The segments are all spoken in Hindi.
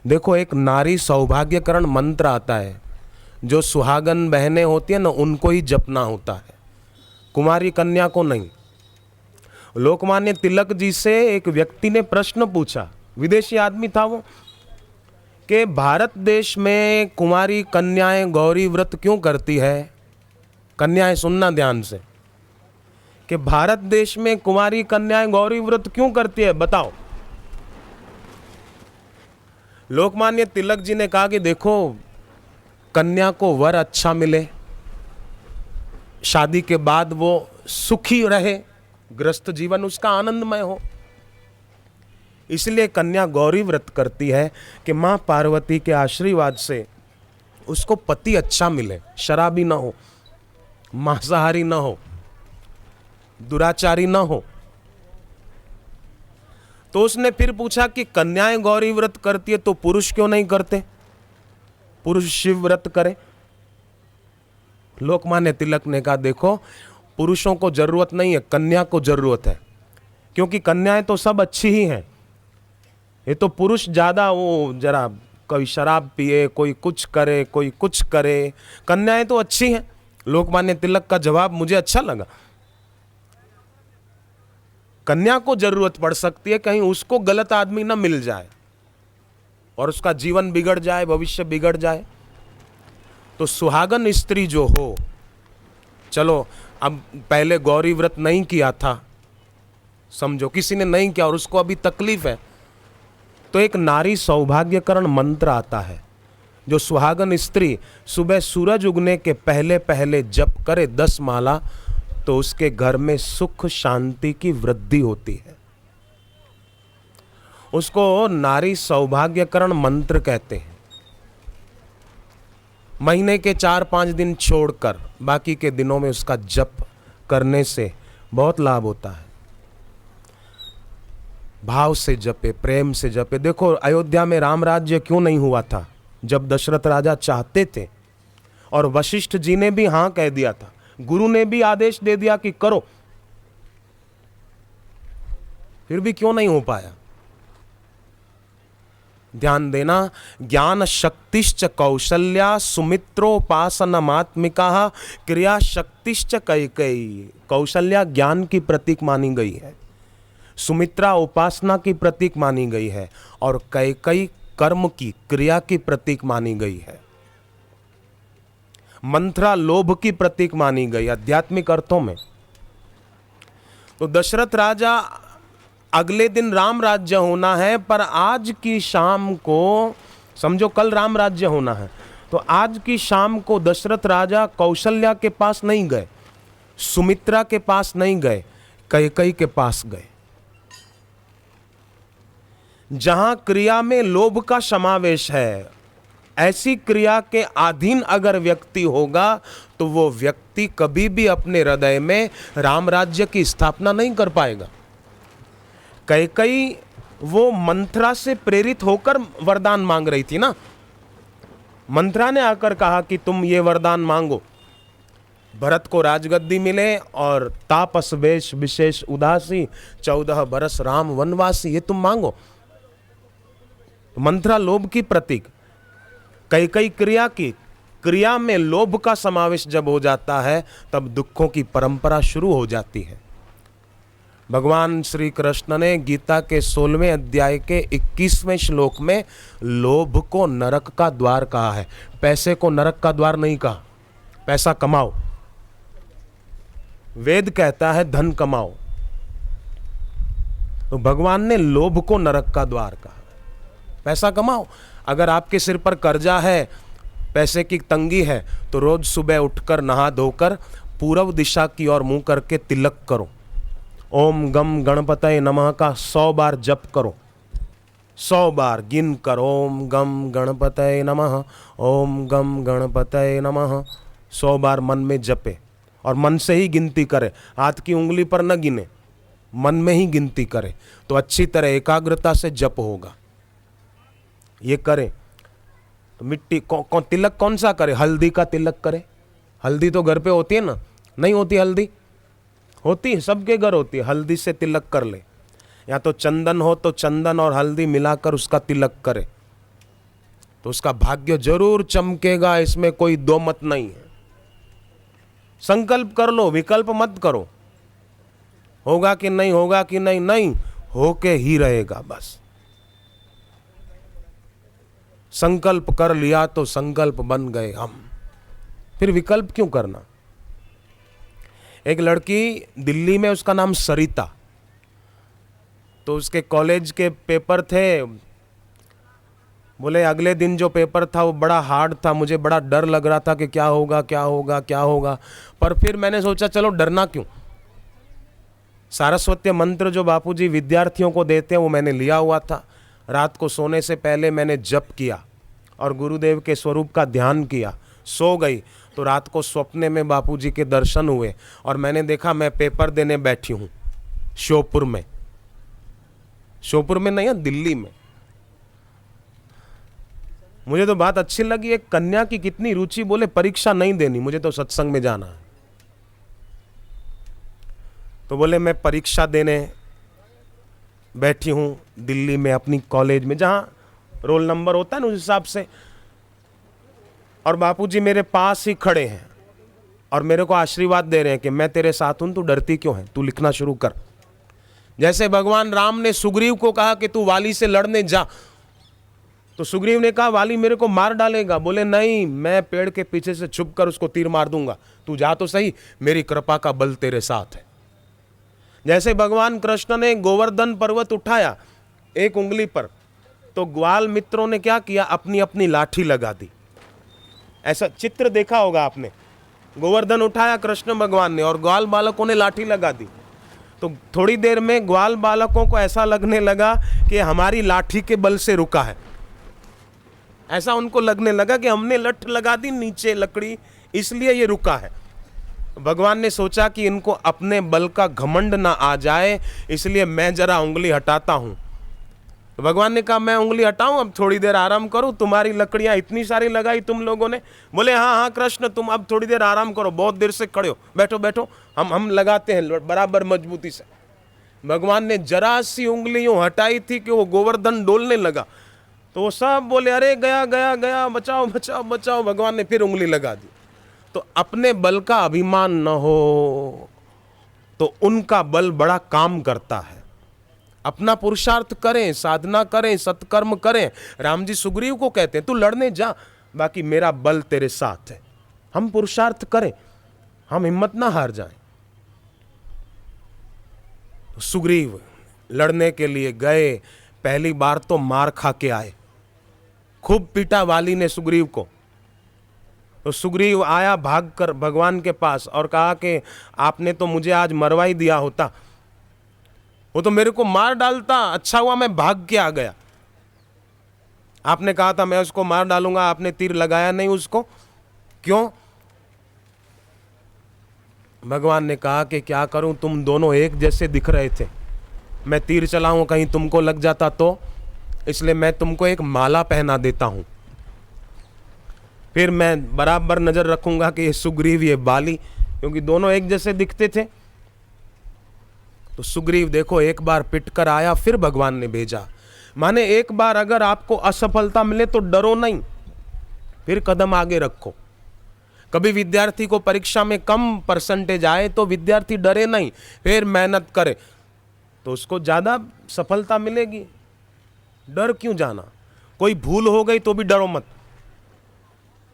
देखो, एक नारी सौभाग्यकरण मंत्र आता है, जो सुहागन बहनें होती है ना, उनको ही जपना होता है, कुमारी कन्या को नहीं। लोकमान्य तिलक जी से एक व्यक्ति ने प्रश्न पूछा, विदेशी आदमी था वो, कि भारत देश में कुमारी कन्याएं गौरी व्रत क्यों करती है। कन्याएं सुनना ध्यान से, कि भारत देश में कुमारी कन्याएं गौरी व्रत क्यों करती है, बताओ। लोकमान्य तिलक जी ने कहा कि देखो, कन्या को वर अच्छा मिले, शादी के बाद वो सुखी रहे, गृहस्थ जीवन उसका आनंदमय हो, इसलिए कन्या गौरी व्रत करती है कि मां पार्वती के आशीर्वाद से उसको पति अच्छा मिले, शराबी ना हो, मांसाहारी ना हो, दुराचारी ना हो। तो उसने फिर पूछा कि कन्याएं गौरी व्रत करती है तो पुरुष क्यों नहीं करते, पुरुष शिव व्रत करें। लोकमान्य तिलक ने कहा, देखो, पुरुषों को जरूरत नहीं है, कन्या को जरूरत है, क्योंकि कन्याएं तो सब अच्छी ही हैं। ये तो पुरुष ज्यादा वो जरा कोई शराब पिए, कोई कुछ करे, कोई कुछ करे, कन्याएं तो अच्छी हैं। लोकमान्य तिलक का जवाब मुझे अच्छा लगा। कन्या को जरूरत पड़ सकती है, कहीं उसको गलत आदमी ना मिल जाए और उसका जीवन बिगड़ जाए, भविष्य बिगड़ जाए। तो सुहागन स्त्री जो हो, चलो अब पहले गौरी व्रत नहीं किया था, समझो किसी ने नहीं किया और उसको अभी तकलीफ है, तो एक नारी सौभाग्यकरण मंत्र आता है, जो सुहागन स्त्री सुबह सूरज उगने के पहले पहले जप करे 10 माला, तो उसके घर में सुख शांति की वृद्धि होती है। उसको नारी सौभाग्यकरण मंत्र कहते हैं। महीने के 4-5 दिन छोड़कर बाकी के दिनों में उसका जप करने से बहुत लाभ होता है। भाव से जपे, प्रेम से जपे। देखो, अयोध्या में राम राज्य क्यों नहीं हुआ था, जब दशरथ राजा चाहते थे और वशिष्ठ जी ने भी हां कह दिया था, गुरु ने भी आदेश दे दिया कि करो, फिर भी क्यों नहीं हो पाया। ध्यान देना, ज्ञान शक्तिश्च कौशल्या सुमित्रोपासनमात्मिका क्रिया शक्तिश्च कैकेयी। कौशल्या ज्ञान की प्रतीक मानी गई है, सुमित्रा उपासना की प्रतीक मानी गई है और कैकेयी कर्म की, क्रिया की प्रतीक मानी गई है। मंथरा लोभ की प्रतीक मानी गई आध्यात्मिक अर्थों में। तो दशरथ राजा, अगले दिन राम राज्य होना है, पर आज की शाम को, समझो कल राम राज्य होना है, तो आज की शाम को दशरथ राजा कौशल्या के पास नहीं गए, सुमित्रा के पास नहीं गए, कैकेयी के पास गए। जहां क्रिया में लोभ का समावेश है, ऐसी क्रिया के अधीन अगर व्यक्ति होगा तो वो व्यक्ति कभी भी अपने हृदय में राम राज्य की स्थापना नहीं कर पाएगा। कैकेयी वो मंथरा से प्रेरित होकर वरदान मांग रही थी ना। मंथरा ने आकर कहा कि तुम ये वरदान मांगो, भरत को राजगद्दी मिले और तापस वेश विशेष उदासी, 14 बरस राम वनवासी, ये तुम मांगो। मंथरा लोभ की प्रतीक, कैकेयी क्रिया की, क्रिया में लोभ का समावेश जब हो जाता है तब दुखों की परंपरा शुरू हो जाती है। भगवान श्री कृष्ण ने गीता के 16वें अध्याय के 21वें श्लोक में लोभ को नरक का द्वार कहा है, पैसे को नरक का द्वार नहीं कहा। पैसा कमाओ, वेद कहता है धन कमाओ, तो भगवान ने लोभ को नरक का द्वार कहा। पैसा कमाओ, अगर आपके सिर पर कर्जा है, पैसे की तंगी है, तो रोज सुबह उठकर नहा धोकर पूर्व दिशा की ओर मुंह करके तिलक करो, ओम गम गणपतये नमः का 100 बार जप करो, 100 बार गिन कर, ओम गम गणपतये नमः, ओम गम गणपतये नमः, 100 बार मन में जपे और मन से ही गिनती करे, हाथ की उंगली पर न गिने, मन में ही गिनती करे, तो अच्छी तरह एकाग्रता से जप होगा। ये करें तो मिट्टी तिलक कौन सा करे, हल्दी का तिलक करे। हल्दी तो घर पे होती है ना, नहीं होती हल्दी, होती है, सबके घर होती है। हल्दी से तिलक कर ले, या तो चंदन हो तो चंदन और हल्दी मिलाकर उसका तिलक करे। तो उसका भाग्य जरूर चमकेगा, इसमें कोई दो मत नहीं है। संकल्प कर लो, विकल्प मत करो, होगा कि नहीं, होगा कि नहीं, नहीं होके ही रहेगा बस। संकल्प कर लिया तो संकल्प बन गए हम, फिर विकल्प क्यों करना। एक लड़की दिल्ली में, उसका नाम सरिता, तो उसके कॉलेज के पेपर थे। बोले अगले दिन जो पेपर था वो बड़ा हार्ड था, मुझे बड़ा डर लग रहा था कि क्या होगा क्या होगा क्या होगा। पर फिर मैंने सोचा चलो डरना क्यों, सारस्वत मंत्र जो बापूजी विद्यार्थियों को देते हैं वो मैंने लिया हुआ था। रात को सोने से पहले मैंने जप किया और गुरुदेव के स्वरूप का ध्यान किया, सो गई। तो रात को स्वप्ने में बापूजी के दर्शन हुए और मैंने देखा मैं पेपर देने बैठी हूँ श्योपुर में, श्योपुर में नहीं है, दिल्ली में। मुझे तो बात अच्छी लगी, एक कन्या की कितनी रुचि, बोले परीक्षा नहीं देनी, मुझे तो सत्संग में जाना है। तो बोले मैं परीक्षा देने बैठी हूँ दिल्ली में अपनी कॉलेज में, जहाँ रोल नंबर होता है ना उस हिसाब से। और बापूजी मेरे पास ही खड़े हैं और मेरे को आशीर्वाद दे रहे हैं कि मैं तेरे साथ हूं, तू डरती क्यों है, तू लिखना शुरू कर। जैसे भगवान राम ने सुग्रीव को कहा कि तू वाली से लड़ने जा, तो सुग्रीव ने कहा वाली मेरे को मार डालेगा। बोले नहीं, मैं पेड़ के पीछे से छुप कर उसको तीर मार दूंगा, तू जा तो सही, मेरी कृपा का बल तेरे साथ है। जैसे भगवान कृष्ण ने गोवर्धन पर्वत उठाया एक उंगली पर, तो ग्वाल मित्रों ने क्या किया, अपनी अपनी लाठी लगा दी। ऐसा चित्र देखा होगा आपने, गोवर्धन उठाया कृष्ण भगवान ने और ग्वाल बालकों ने लाठी लगा दी। तो थोड़ी देर में ग्वाल बालकों को ऐसा लगने लगा कि हमारी लाठी के बल से रुका है, ऐसा उनको लगने लगा कि हमने लठ लगा दी नीचे लकड़ी, इसलिए ये रुका है। भगवान ने सोचा कि इनको अपने बल का घमंड ना आ जाए, इसलिए मैं जरा उंगली हटाता हूं। तो भगवान ने कहा मैं उंगली हटाऊं, अब थोड़ी देर आराम करूं, तुम्हारी लकड़ियां इतनी सारी लगाई तुम लोगों ने। बोले हाँ हाँ कृष्ण, तुम अब थोड़ी देर आराम करो, बहुत देर से खड़े हो, बैठो बैठो, हम लगाते हैं बराबर मजबूती से। भगवान ने जरा सी उंगली यूं हटाई थी कि वो गोवर्धन डोलने लगा, तो वो सब बोले अरे गया गया गया, बचाओ बचाओ बचाओ। भगवान ने फिर उंगली लगा दी। तो अपने बल का अभिमान न हो तो उनका बल बड़ा काम करता है। अपना पुरुषार्थ करें, साधना करें, सत्कर्म करें। राम जी सुग्रीव को कहते हैं तू लड़ने जा, बाकी मेरा बल तेरे साथ है। हम पुरुषार्थ करें, हम हिम्मत ना हार जाएं। तो सुग्रीव लड़ने के लिए गए, पहली बार तो मार खा के आए, खूब पीटा वाली ने सुग्रीव को। तो सुग्रीव आया भागकर भगवान के पास और कहा कि आपने तो मुझे आज मरवा ही दिया होता, वो तो मेरे को मार डालता, अच्छा हुआ मैं भाग के आ गया। आपने कहा था मैं उसको मार डालूंगा, आपने तीर लगाया नहीं उसको, क्यों? भगवान ने कहा कि क्या करूं, तुम दोनों एक जैसे दिख रहे थे, मैं तीर चलाऊं कहीं तुमको लग जाता तो, इसलिए मैं तुमको एक माला पहना देता हूं, फिर मैं बराबर नजर रखूंगा कि ये सुग्रीव ये बाली, क्योंकि दोनों एक जैसे दिखते थे। तो सुग्रीव देखो एक बार पिट कर आया, फिर भगवान ने भेजा। माने एक बार अगर आपको असफलता मिले तो डरो नहीं, फिर कदम आगे रखो। कभी विद्यार्थी को परीक्षा में कम परसेंटेज आए तो विद्यार्थी डरे नहीं, फिर मेहनत करे तो उसको ज्यादा सफलता मिलेगी। डर क्यों जाना? कोई भूल हो गई तो भी डरो मत,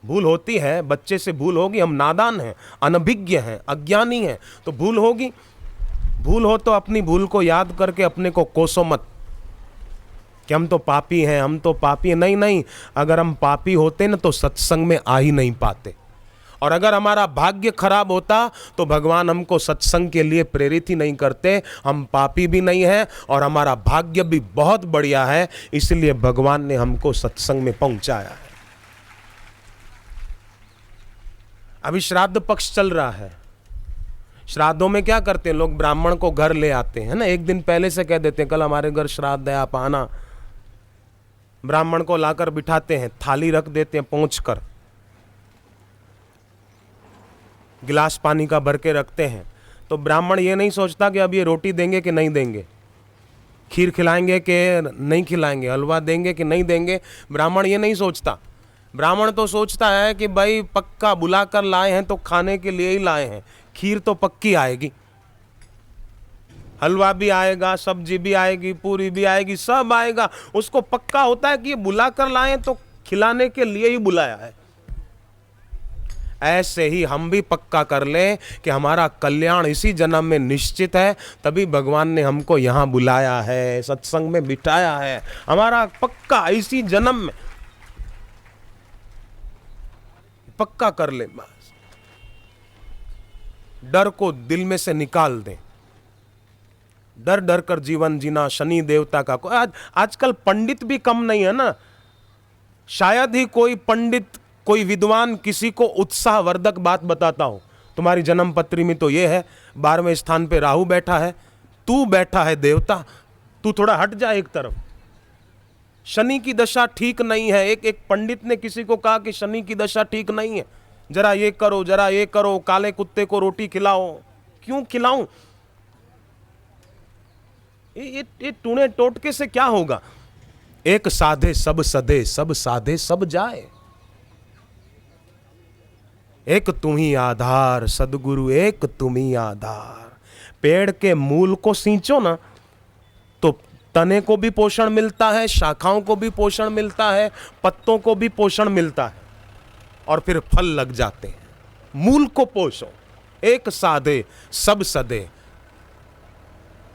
भूल होती है, बच्चे से भूल होगी, हम नादान हैं, अनभिज्ञ हैं, अज्ञानी हैं, तो भूल होगी। भूल हो तो अपनी भूल को याद करके अपने को कोसो मत कि हम तो पापी हैं, हम तो पापी हैं। नहीं नहीं, अगर हम पापी होते ना तो सत्संग में आ ही नहीं पाते, और अगर हमारा भाग्य खराब होता तो भगवान हमको सत्संग के लिए प्रेरित ही नहीं करते। हम पापी भी नहीं हैं और हमारा भाग्य भी बहुत बढ़िया है, इसलिए भगवान ने हमको सत्संग में पहुंचाया है। अभी श्राद्ध पक्ष चल रहा है। श्राद्धों में क्या करते हैं लोग, ब्राह्मण को घर ले आते हैं ना, एक दिन पहले से कह देते हैं कल हमारे घर श्राद्ध है आप आना। ब्राह्मण को लाकर बिठाते हैं, थाली रख देते हैं पहुंच कर, गिलास पानी का भर के रखते हैं। तो ब्राह्मण ये नहीं सोचता कि अब ये रोटी देंगे कि नहीं देंगे, खीर खिलाएंगे कि नहीं खिलाएंगे, हलवा देंगे कि नहीं देंगे, ब्राह्मण ये नहीं सोचता। ब्राह्मण तो सोचता है कि भाई पक्का बुलाकर लाए हैं तो खाने के लिए ही लाए हैं, खीर तो पक्की आएगी, हलवा भी आएगा, सब्जी भी आएगी, पूरी भी आएगी, सब आएगा। उसको पक्का होता है कि ये बुलाकर लाए हैं तो खिलाने के लिए ही बुलाया है। ऐसे ही हम भी पक्का कर लें कि हमारा कल्याण इसी जन्म में निश्चित है, तभी भगवान ने हमको यहाँ बुलाया है, सत्संग में बिठाया है। हमारा पक्का इसी जन्म में पक्का कर ले, बस डर को दिल में से निकाल दें। डर डर कर जीवन जीना शनि देवता का आजकल पंडित भी कम नहीं है ना। शायद ही कोई पंडित, कोई विद्वान किसी को उत्साहवर्धक बात बताता हो। तुम्हारी जन्म पत्री में तो ये है, 12वें स्थान पे राहु बैठा है, तू बैठा है देवता, तू थोड़ा हट जा एक तरफ, शनि की दशा ठीक नहीं है। एक पंडित ने किसी को कहा कि शनि की दशा ठीक नहीं है, जरा ये करो, जरा ये करो, काले कुत्ते को रोटी खिलाओ। क्यों खिलाऊं? ये टूणे टोटके से क्या होगा? एक साधे सब सधे, सब साधे सब जाए। एक तुम्ही आधार सदगुरु, एक तुम्ही आधार। पेड़ के मूल को सींचो ना तो तने को भी पोषण मिलता है, शाखाओं को भी पोषण मिलता है, पत्तों को भी पोषण मिलता है, और फिर फल लग जाते हैं। मूल को पोषो। एक साधे सब सधे।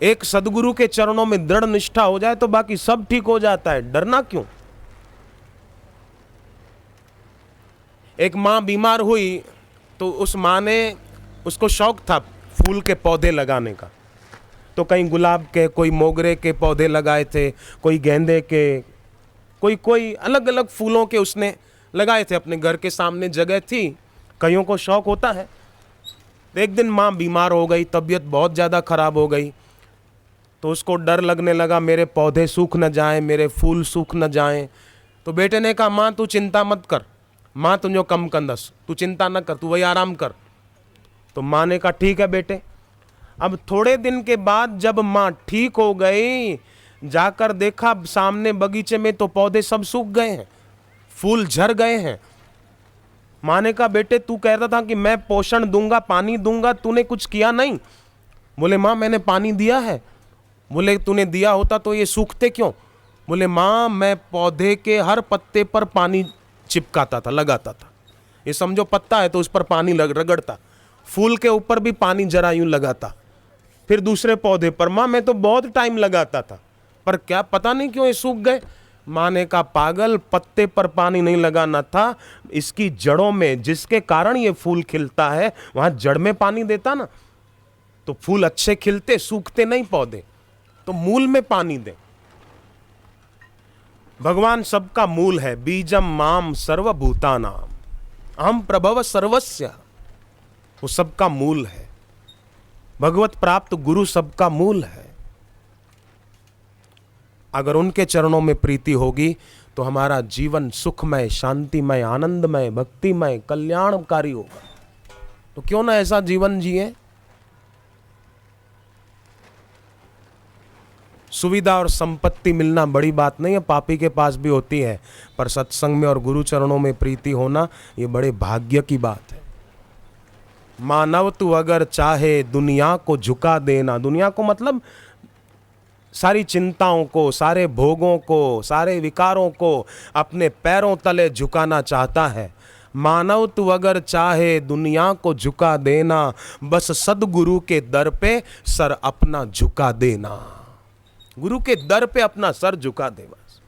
एक सदगुरु के चरणों में दृढ़ निष्ठा हो जाए तो बाकी सब ठीक हो जाता है। डरना क्यों? एक माँ बीमार हुई तो उस माँ ने, उसको शौक था फूल के पौधे लगाने का, तो कहीं गुलाब के, कोई मोगरे के पौधे लगाए थे, कोई गेंदे के, कोई अलग अलग फूलों के उसने लगाए थे। अपने घर के सामने जगह थी, कईयों को शौक होता है। एक दिन माँ बीमार हो गई, तबीयत बहुत ज़्यादा खराब हो गई, तो उसको डर लगने लगा मेरे पौधे सूख न जाएं, मेरे फूल सूख न जाएं। तो बेटे ने कहा माँ तू चिंता मत कर, माँ तुझो कम कंदस, तू चिंता न कर, तू वही आराम कर। तो माँ ने कहा ठीक है बेटे। अब थोड़े दिन के बाद जब माँ ठीक हो गई, जाकर देखा सामने बगीचे में तो पौधे सब सूख गए हैं, फूल झड़ गए हैं। माँ ने कहा बेटे तू कहता था कि मैं पोषण दूंगा, पानी दूंगा, तूने कुछ किया नहीं। बोले माँ मैंने पानी दिया है। बोले तूने दिया होता तो ये सूखते क्यों? बोले माँ मैं पौधे के हर पत्ते पर पानी चिपकाता था, लगाता था। ये समझो पत्ता है तो उस पर पानी रगड़ता, फूल के ऊपर भी पानी जरा यूं लगाता, फिर दूसरे पौधे पर। माँ मैं तो बहुत टाइम लगाता था, पर क्या पता नहीं क्यों ये सूख गए। माँ ने कहा पागल, पत्ते पर पानी नहीं लगाना था, इसकी जड़ों में, जिसके कारण ये फूल खिलता है वहां जड़ में पानी देता ना तो फूल अच्छे खिलते, सूखते नहीं पौधे। तो मूल में पानी दे। भगवान सबका मूल है। बीजम माम सर्वभूतानाम अहम प्रभव सर्वस्य, वो सबका मूल है। भगवत प्राप्त गुरु सबका मूल है। अगर उनके चरणों में प्रीति होगी तो हमारा जीवन सुखमय, शांतिमय, आनंदमय, भक्तिमय, कल्याणकारी होगा। तो क्यों ना ऐसा जीवन जिए। सुविधा और संपत्ति मिलना बड़ी बात नहीं है, पापी के पास भी होती है, पर सत्संग में और गुरु चरणों में प्रीति होना ये बड़े भाग्य की बात है। मानव तू अगर चाहे दुनिया को झुका देना, दुनिया को मतलब सारी चिंताओं को, सारे भोगों को, सारे विकारों को अपने पैरों तले झुकाना चाहता है। मानव तू अगर चाहे दुनिया को झुका देना, बस सदगुरु के दर पे सर अपना झुका देना। गुरु के दर पे अपना सर झुका दे बस।